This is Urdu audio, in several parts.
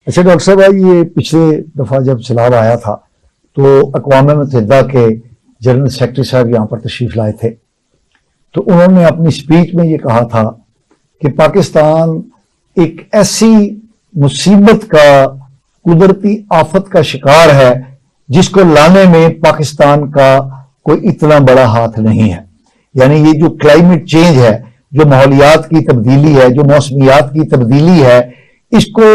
اچھا ڈاکٹر صاحب، یہ پچھلے دفعہ جب سیلاب آیا تھا تو اقوام متحدہ کے جنرل سیکرٹری صاحب یہاں پر تشریف لائے تھے، تو انہوں نے اپنی اسپیچ میں یہ کہا تھا کہ پاکستان ایک ایسی مصیبت کا، قدرتی آفت کا شکار ہے جس کو لانے میں پاکستان کا کوئی اتنا بڑا ہاتھ نہیں ہے. یعنی یہ جو کلائمیٹ چینج ہے، جو ماحولیات کی تبدیلی ہے، جو موسمیات کی تبدیلی ہے، اس کو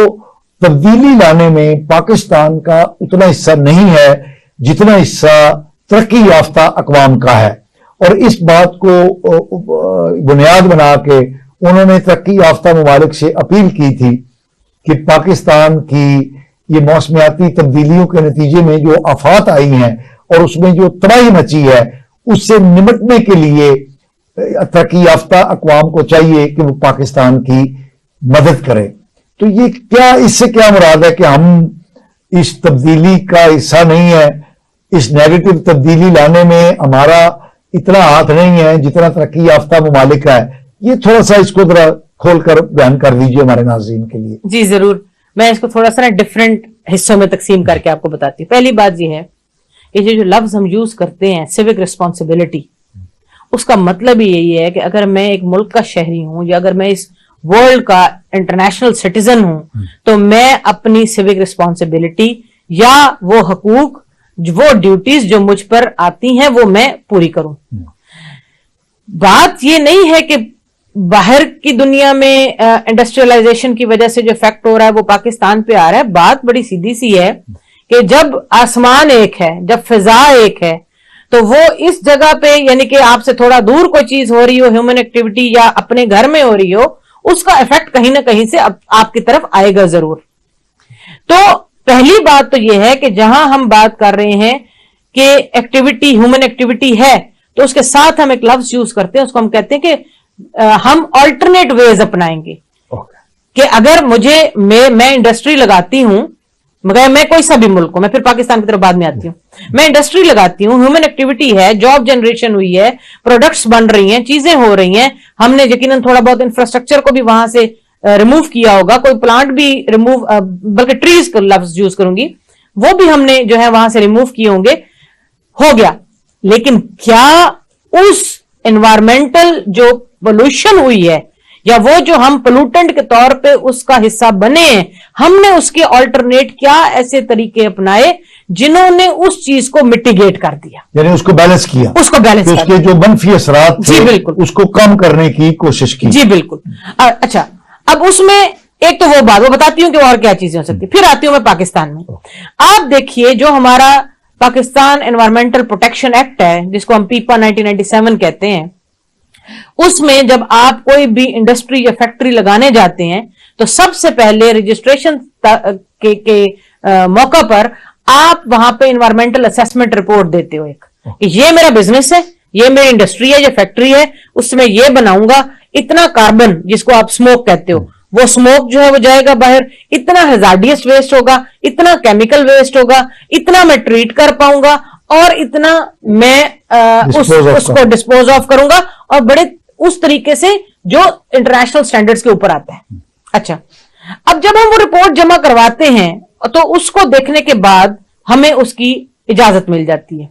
تبدیلی لانے میں پاکستان کا اتنا حصہ نہیں ہے جتنا حصہ ترقی یافتہ اقوام کا ہے. اور اس بات کو بنیاد بنا کے انہوں نے ترقی یافتہ ممالک سے اپیل کی تھی کہ پاکستان کی یہ موسمیاتی تبدیلیوں کے نتیجے میں جو آفات آئی ہیں اور اس میں جو تباہی مچی ہے، اس سے نمٹنے کے لیے ترقی یافتہ اقوام کو چاہیے کہ وہ پاکستان کی مدد کرے. تو یہ کیا، اس سے کیا مراد ہے کہ ہم اس تبدیلی کا حصہ نہیں ہے، اس نیگیٹو تبدیلی لانے میں ہمارا اتنا ہاتھ نہیں ہے جتنا ترقی یافتہ ممالک کا ہے؟ یہ تھوڑا سا اس کو ذرا کھول کر بیان کر دیجئے ہمارے ناظرین کے لیے. جی ضرور، میں اس کو تھوڑا سا ڈفرینٹ حصوں میں تقسیم کر کے آپ کو بتاتی ہوں. پہلی بات یہ ہے کہ جو لفظ ہم یوز کرتے ہیں سیوک ریسپانسبلٹی، اس کا مطلب ہی یہی ہے کہ اگر میں ایک ملک کا شہری ہوں یا اگر میں اس ورلڈ کا انٹرنیشنل سٹیزن ہوں تو میں اپنی سیوک ریسپانسبلٹی یا وہ حقوق، وہ ڈیوٹیز جو مجھ پر آتی ہیں وہ میں پوری کروں. بات یہ نہیں ہے کہ باہر کی دنیا میں انڈسٹریلائزیشن کی وجہ سے جو افیکٹ ہو رہا ہے وہ پاکستان پہ آ رہا ہے. بات بڑی سیدھی سی ہے کہ جب آسمان ایک ہے، جب فضا ایک ہے، تو وہ اس جگہ پہ، یعنی کہ آپ سے تھوڑا دور کوئی چیز ہو رہی ہو، ہیومن ایکٹیویٹی یا اپنے گھر میں ہو رہی ہو، اس کا افیکٹ کہیں نہ کہیں سے آپ کی طرف آئے گا ضرور. تو پہلی بات تو یہ ہے کہ جہاں ہم بات کر رہے ہیں کہ ایکٹیویٹی، ہیومن ایکٹیویٹی ہے، تو اس کے ساتھ ہم ایک لفظ یوز کرتے ہیں، اس کو ہم کہتے ہیں کہ ہم آلٹرنیٹ ویز اپنائیں گے. کہ اگر میں انڈسٹری لگاتی ہوں، مگر میں کوئی سا بھی ملک ہوں، میں پھر پاکستان کی طرف بعد میں آتی ہوں، میں انڈسٹری لگاتی ہوں، ہیومن ایکٹیویٹی ہے، جاب جنریشن ہوئی ہے، پروڈکٹس بن رہی ہیں، چیزیں ہو رہی ہیں، ہم نے یقیناً تھوڑا بہت انفراسٹرکچر کو بھی وہاں سے ریموو کیا ہوگا، کوئی پلانٹ بھی ریموو، بلکہ ٹریز کا لفظ یوز کروں گی، وہ بھی ہم نے جو ہے وہاں سے ریموو کیے ہوں گے، ہو گیا. لیکن کیا اس انوائرمنٹل جو پولوشن ہوئی ہے یا وہ جو ہم پولوٹنٹ کے طور پہ اس کا حصہ بنے ہیں، ہم نے اس کے آلٹرنیٹ کیا ایسے طریقے اپنائے جنہوں نے اس چیز کو مٹیگیٹ کر دیا، یعنی اس کو بیلنس کیا، اس کو بیلنس اس کے جو منفی اثرات تھے، جی بالکل، اس کو کم کرنے کی کوشش کی. جی بالکل. اچھا، اب اس میں ایک تو وہ بات وہ بتاتی ہوں کہ اور کیا چیزیں ہو سکتی. پھر آتی ہوں میں پاکستان میں. آپ دیکھیے جو ہمارا پاکستان انوائرمنٹل پروٹیکشن ایکٹ ہے، جس کو ہم پیپا 1997 کہتے ہیں، اس میں جب آپ کوئی بھی انڈسٹری یا فیکٹری لگانے جاتے ہیں تو سب سے پہلے رجسٹریشن کے موقع پر آپ وہاں پہ انوائرمنٹل اسیسمنٹ رپورٹ دیتے ہو، ایک کہ یہ میرا بزنس ہے، یہ میری انڈسٹری ہے، یہ فیکٹری ہے، اس میں یہ بناؤں گا، اتنا کاربن جس کو آپ سموک کہتے ہو، وہ سموک جو ہے وہ جائے گا باہر، اتنا ہیزارڈیس ویسٹ ہوگا، اتنا کیمیکل ویسٹ ہوگا، اتنا میں ٹریٹ کر پاؤں گا، اور اتنا میں اس کو ڈسپوز آف کروں گا، اور بڑے اس طریقے سے جو انٹرنیشنل سٹینڈرڈز کے اوپر آتا ہے. اچھا، اب جب ہم وہ رپورٹ جمع کرواتے ہیں تو اس کو دیکھنے کے بعد ہمیں اس کی اجازت مل جاتی ہے.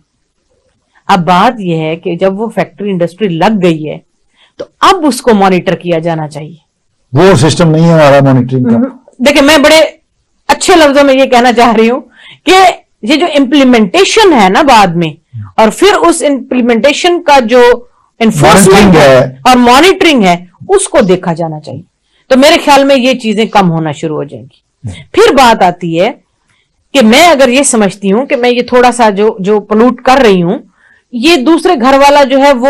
اب بات یہ ہے کہ جب وہ فیکٹری انڈسٹری لگ گئی ہے تو اب اس کو مانیٹر کیا جانا چاہیے. وہ سسٹم نہیں ہے ہمارا مانیٹرنگ کا. دیکھیں، میں بڑے اچھے لفظوں میں یہ کہنا چاہ رہی ہوں کہ یہ جو امپلیمنٹیشن ہے نا بعد میں، اور پھر اس امپلیمنٹیشن کا جو انفورسمنٹ ہے اور مانیٹرنگ ہے، اس کو دیکھا جانا چاہیے. تو میرے خیال میں یہ چیزیں کم ہونا شروع ہو جائیں گی. پھر بات آتی ہے کہ میں اگر یہ سمجھتی ہوں کہ میں یہ تھوڑا سا جو پولوٹ کر رہی ہوں، یہ دوسرے گھر والا جو ہے وہ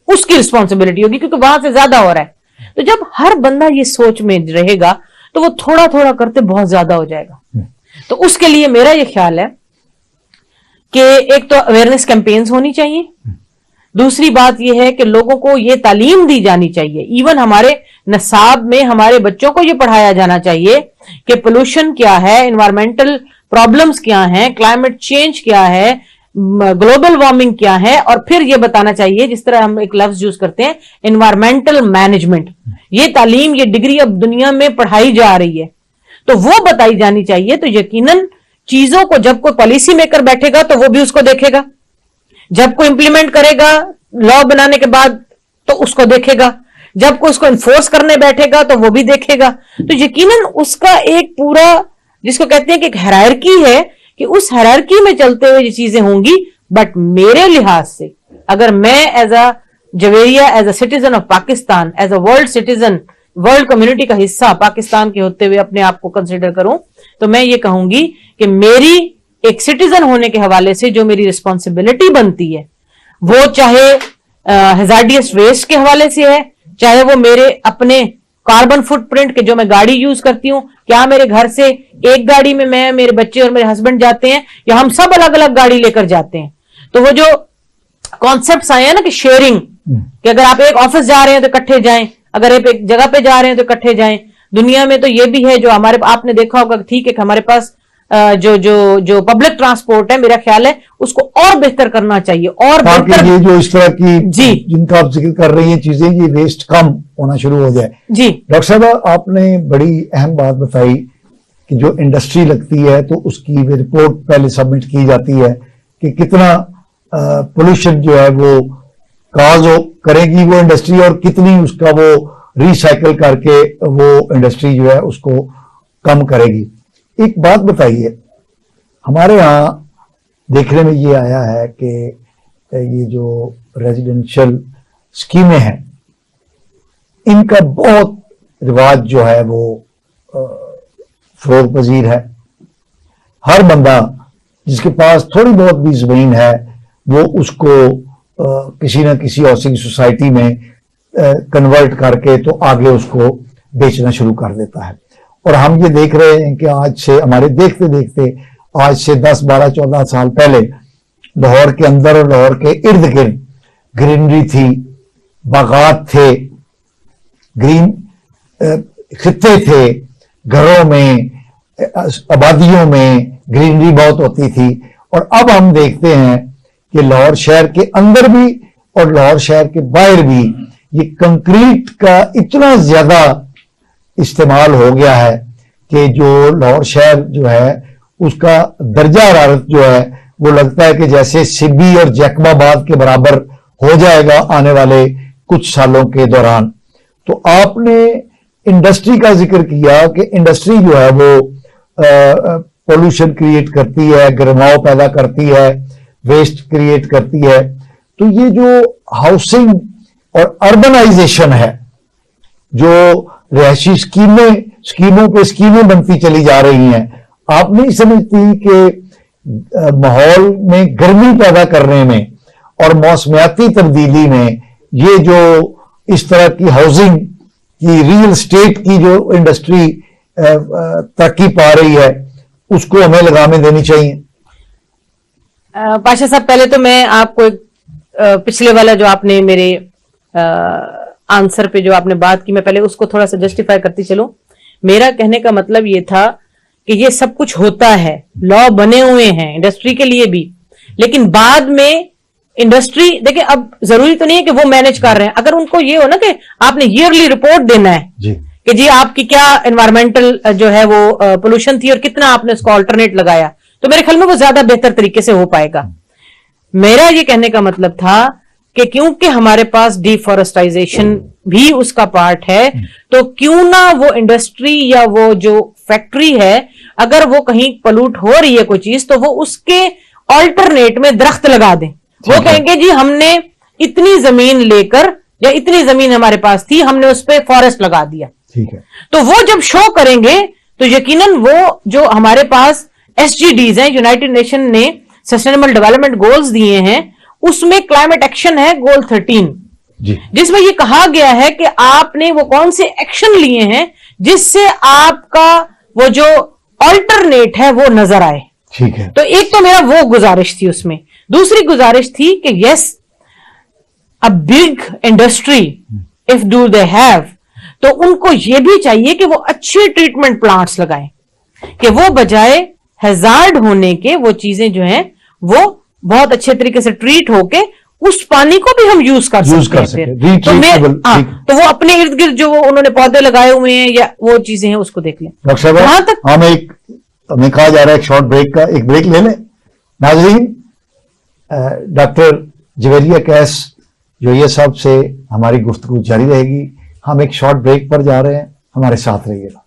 اس کی رسپانسبلٹی ہوگی کیونکہ وہاں سے زیادہ ہو رہا ہے. تو جب ہر بندہ یہ سوچ میں رہے گا تو وہ تھوڑا تھوڑا کرتے بہت زیادہ ہو جائے گا. تو اس کے لیے میرا یہ خیال ہے کہ ایک تو اویئرنیس کیمپینز ہونی چاہیے. دوسری بات یہ ہے کہ لوگوں کو یہ تعلیم دی جانی چاہیے، ایون ہمارے نصاب میں ہمارے بچوں کو یہ پڑھایا جانا چاہیے کہ پولوشن کیا ہے، انوائرمنٹل پرابلمز کیا ہیں، کلائمیٹ چینج کیا ہے، گلوبل وارمنگ کیا ہے، اور پھر یہ بتانا چاہیے، جس طرح ہم ایک لفظ یوز کرتے ہیں انوائرمنٹل مینجمنٹ. یہ تعلیم، یہ ڈگری اب دنیا میں پڑھائی جا رہی ہے. تو وہ بتائی جانی چاہیے. تو یقیناً چیزوں کو جب کوئی پالیسی میکر بیٹھے گا تو وہ بھی اس کو دیکھے گا, جب کوئی امپلیمنٹ کرے گا لا بنانے کے بعد تو اس کو دیکھے گا, جب کوئی اس کو انفورس کرنے بیٹھے گا تو وہ بھی دیکھے گا. تو یقیناً اس کا ایک پورا, جس کو کہتے ہیں کہ ایک ہیرارکی ہے, کہ اس ہیرارکی میں چلتے ہوئے یہ چیزیں ہوں گی. بٹ میرے لحاظ سے اگر میں as a Javeria, as a citizen of Pakistan, as a world citizen, world community کا حصہ پاکستان کے ہوتے ہوئے اپنے آپ کو کنسیڈر کروں, تو میں یہ کہوں گی کہ میری ایک سٹیزن ہونے کے حوالے سے جو میری رسپانسبلٹی بنتی ہے, وہ چاہے ہیزارڈیس ویسٹ کے حوالے سے ہے, چاہے وہ میرے اپنے کاربن فٹ پرنٹ کے جو میں گاڑی یوز کرتی ہوں, کیا میرے گھر سے ایک گاڑی میں میرے بچے اور میرے ہسبینڈ جاتے ہیں, یا ہم سب الگ الگ گاڑی لے کر جاتے ہیں. تو وہ جو کانسیپٹس آئے ہیں نا کہ شیئرنگ, کہ اگر آپ ایک آفس جا رہے ہیں تو اکٹھے جائیں, اگر آپ ایک جگہ پہ جا رہے ہیں تو اکٹھے جائیں. دنیا میں تو یہ بھی ہے, جو ہمارے آپ نے دیکھا ہوگا, ٹھیک ہے کہ ہمارے پاس جو پبلک ٹرانسپورٹ ہے, میرا خیال ہے اس کو اور بہتر کرنا چاہیے, اور بہتر. یہ جو اس طرح کی جی جن کا آپ ذکر کر رہی ہیں چیزیں, یہ ویسٹ کم ہونا شروع ہو جائے. جی ڈاکٹر صاحب, آپ نے بڑی اہم بات بتائی کہ جو انڈسٹری لگتی ہے تو اس کی رپورٹ پہلے سبمٹ کی جاتی ہے کہ کتنا پولوشن جو ہے وہ کاز کرے گی وہ انڈسٹری, اور کتنی اس کا وہ ریسائیکل کر کے وہ انڈسٹری جو ہے اس کو کم کرے گی. ایک بات بتائیے, ہمارے ہاں دیکھنے میں یہ آیا ہے کہ یہ جو ریزیڈینشل اسکیمیں ہیں, ان کا بہت رواج جو ہے وہ فروغ پذیر ہے. ہر بندہ جس کے پاس تھوڑی بہت بھی زمین ہے وہ اس کو کسی نہ کسی ہاؤسنگ سوسائٹی میں کنورٹ کر کے تو آگے اس کو بیچنا شروع کر دیتا ہے. اور ہم یہ دیکھ رہے ہیں کہ آج سے ہمارے دیکھتے دیکھتے آج سے 10 12 14 سال پہلے لاہور کے اندر اور لاہور کے ارد گرد گرینری تھی, باغات تھے, گرین خطے تھے, گھروں میں آبادیوں میں گرینری بہت ہوتی تھی. اور اب ہم دیکھتے ہیں کہ لاہور شہر کے اندر بھی اور لاہور شہر کے باہر بھی یہ کنکریٹ کا اتنا زیادہ استعمال ہو گیا ہے کہ جو لاہور شہر جو ہے اس کا درجہ حرارت جو ہے وہ لگتا ہے کہ جیسے سبی اور جیکب آباد کے برابر ہو جائے گا آنے والے کچھ سالوں کے دوران. تو آپ نے انڈسٹری کا ذکر کیا کہ انڈسٹری جو ہے وہ پولوشن کریٹ کرتی ہے, گرماؤ پیدا کرتی ہے, ویسٹ کریٹ کرتی ہے. تو یہ جو ہاؤسنگ اور اربنائزیشن ہے, جو رہائشی اسکیموں پہ اسکیمیں بنتی چلی جا رہی ہیں, آپ نہیں سمجھتی کہ ماحول میں گرمی پیدا کرنے میں اور موسمیاتی تبدیلی میں یہ جو اس طرح کی ہاؤسنگ کی ریئل اسٹیٹ کی جو انڈسٹری ترقی پا رہی ہے اس کو ہمیں لگامیں دینی چاہیے؟ پاشا صاحب, پہلے تو میں آپ کو پچھلے والا جو آپ نے میرے آنسر پہ جو آپ نے بات کی, میں پہلے اس کو تھوڑا سا جسٹیفائی کرتی چلوں. میرا کہنے کا مطلب یہ تھا کہ یہ سب کچھ ہوتا ہے, لا بنے ہوئے ہیں انڈسٹری کے لیے بھی, لیکن بعد میں انڈسٹری دیکھیں, اب ضروری تو نہیں ہے کہ وہ مینج کر رہے ہیں. اگر ان کو یہ ہو نا کہ آپ نے ایئرلی رپورٹ دینا ہے کہ جی آپ کی کیا انوائرمنٹل جو ہے وہ پولوشن تھی اور کتنا آپ نے اس کو آلٹرنیٹ لگایا, تو میرے خیال میں وہ زیادہ بہتر طریقے سے ہو پائے گا. میرا یہ کہنے کا مطلب تھا کہ کیونکہ ہمارے پاس ڈیفارسٹائزیشن بھی اس کا پارٹ ہے, تو کیوں نہ وہ انڈسٹری یا وہ جو فیکٹری ہے اگر وہ کہیں پلوٹ ہو رہی ہے کوئی چیز, تو وہ اس کے آلٹرنیٹ میں درخت لگا دیں. وہ کہیں گے جی ہم نے اتنی زمین لے کر, یا اتنی زمین ہمارے پاس تھی, ہم نے اس پہ فارسٹ لگا دیا. تو وہ جب شو کریں گے تو یقیناً وہ جو ہمارے پاس SDGs ہیں, یونائٹڈ نیشن نے سسٹینیبل ڈیولپمنٹ گولز دیے ہیں, اس میں کلائمیٹ ایکشن ہے گول 13, جس میں یہ کہا گیا ہے کہ آپ نے وہ کون سے ایکشن لیے ہیں جس سے آپ کا وہ جو آلٹرنیٹ ہے وہ نظر آئے. ٹھیک ہے. تو ایک تو میرا وہ گزارش تھی اس میں. دوسری گزارش تھی کہ یس, a big industry if do they have, تو ان کو یہ بھی چاہیے کہ وہ اچھے ٹریٹمنٹ پلانٹس لگائیں, کہ وہ بجائے ہیزارڈ ہونے کے وہ چیزیں جو ہیں وہ بہت اچھے طریقے سے ٹریٹ ہو کے اس پانی کو بھی ہم یوز کر سکتے ہیں سکتے ہیں، پھر تو ریچیبل. تو وہ اپنے ارد گرد جو انہوں نے پودے لگائے ہوئے ہیں یا وہ چیزیں ہیں اس کو دیکھ لیں. ڈاکٹر جہاں صاحب تک ہمیں کہا جا رہا ہے ایک شارٹ بریک کا، ایک بریک لے لیں ناظرین. ڈاکٹر جویریہ کیس جویہ صاحب سے ہماری گفتگو جاری رہے گی. ہم ایک شارٹ بریک پر جا رہے ہیں، ہمارے ساتھ رہیے گا.